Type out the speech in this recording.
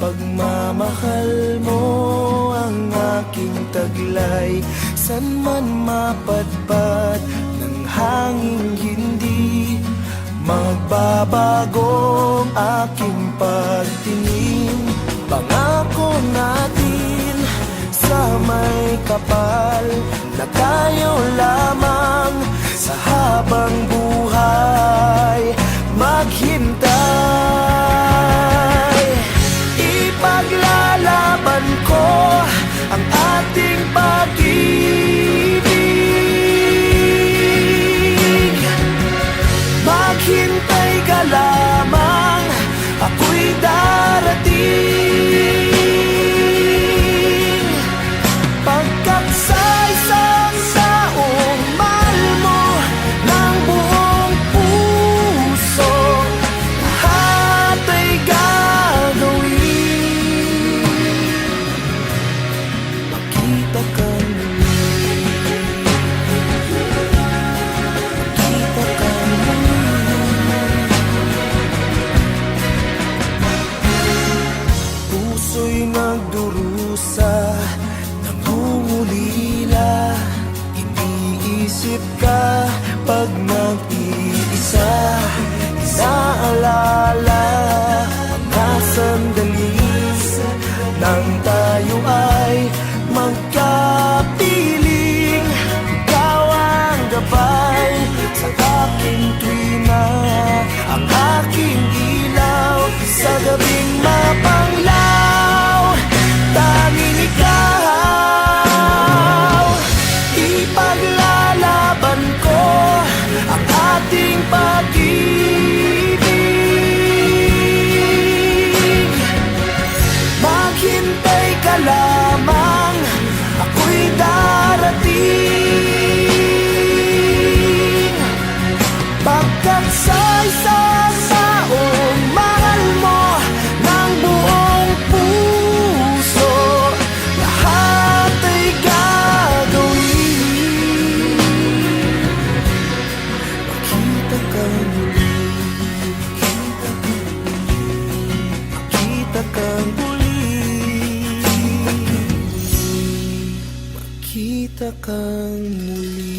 pagmamahal mo ang aking taglay. San man mapadpad ng hangin, hindi magbabago ang aking pagtingin. Pangako natin sa may kapal na tayo lamang sa habang buhay maghintay. Ipaglalaban ko ang ating pag-ibig. Maghintay ka lamang, ako'y darating. Pagkat sa isang taong mahal mo ng buong puso, lahat ay gagawin. Makita ka muli, makita ka puso'y nagdurusa, nangungulila. Iniisip ka pag nag-iisa, inaalala mga sandali nang tayo ay magkapiling. Ikaw ang gabay sa aking tuwina, ang aking ilaw sa gabing mapanglaw. Tanging ikaw, ipaglalaban ko ang ating pag-ibig. Maghintay ka lamang, ako'y darating. Pagkat sa isang taong mahal mo ng buong puso, lahat ay gagawin. Makita ka muli, makita ka muli, makita ka muli.